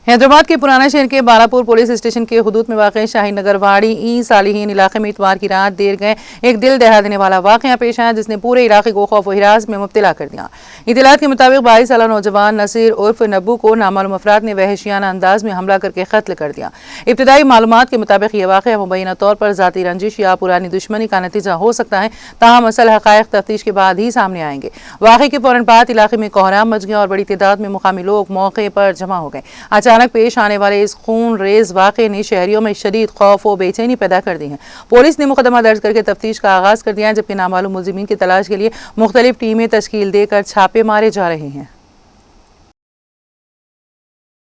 हैदराबाद के पुराना शहर के बालापुर पुलिस स्टेशन के हुदूद में वाक़ शाहीन नगर वाड़ी ई सालिहीन इलाके में इतवार की रात देर गए एक दिल दहला देने वाला वाक़या पेश आया जिसने पूरे इलाके को खौफ व हिरास में मुब्तला कर दिया। इत्तलात के मुताबिक 22 साल नौजवान नसीर उर्फ नब्बू को नामालूम अफराद ने वहशियाना अंदाज में हमला करके कत्ल कर दिया। इब्तदाई मालूमात के मुताबिक यह वाक़या मुबैना तौर पर ज़ाती रंजिश या पुरानी दुश्मनी का नतीजा हो सकता है, ताहम असल हक़ाइक़ तफ्तीश के बाद ही सामने आएंगे। वाक़े के फौरन बाद इलाके में कोहराम मच गया और बड़ी तादाद में मुकामी लोग मौके पर जमा हो गए। अचानक पेश आने वाले इस खून रेज वाक़े ने शहरियों में शदीद खौफ व बेचैनी पैदा कर दी है। पुलिस ने मुकदमा दर्ज करके तफ्तीश का आगाज कर दिया है, जबकि नामालूम मुलजिमीन की तलाश के लिए मुख्तलिफ टीमें तश्कील देकर छापे मारे जा रहे हैं।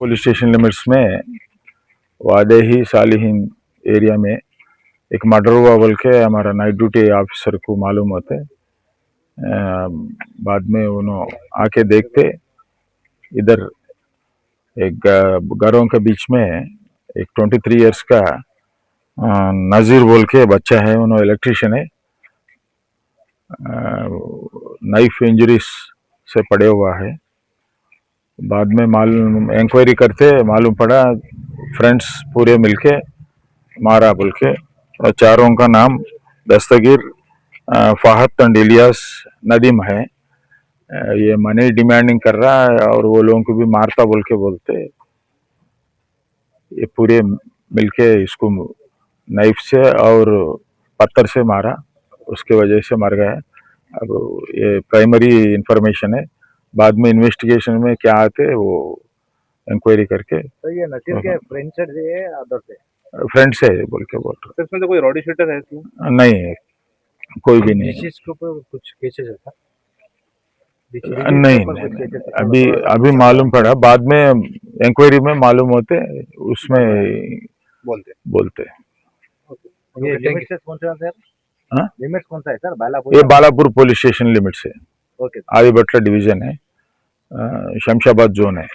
पुलिस स्टेशन लिमिट्स में वादे ही सालिहीन एरिया में एक मर्डर हुआ बोल के हमारा नाइट ड्यूटी ऑफिसर को मालूम होते। बाद में उन्होंने आके देखते, इधर एक घरों के बीच में एक 23 इयर्स का नज़ीर बोल के बच्चा है, उन्होंने इलेक्ट्रिशियन है, नाइफ इंजरीज से पड़े हुआ है। बाद में मालूम इंक्वायरी करते मालूम पड़ा फ्रेंड्स पूरे मिलके मारा बोल के। और चारों का नाम दस्तगीर, फाहद एंड इलियास, नदीम है। ये मनी डिमांडिंग कर रहा है और वो लोगों को भी मारता बोल के बोलते। ये पूरे मिलके इसको नाइफ से और पत्थर से मारा, उसके वजह से मर गया। अब ये प्राइमरी इंफॉर्मेशन है, बाद में इन्वेस्टिगेशन में क्या आते वो इंक्वायरी करके। तो ये नसीर के फ्रेंड से है अदर से? फ्रेंड से बोल के बोल रहा। इसमें तो कोई रॉडी शूटर है इसमें? नहीं, कोई भी नहीं। चीज के ऊपर कुछ केसेस है? नहीं, अभी मालूम पड़ा, बाद में इंक्वायरी में मालूम होते, उसमें बोलते। ये लिमिट से कौन सा है सर? लिमिट कौन सा है सर? बालापुर? ये बालापुर पुलिस स्टेशन लिमिट से, आदिबट्ला डिवीजन है, शमशाबाद जोन है।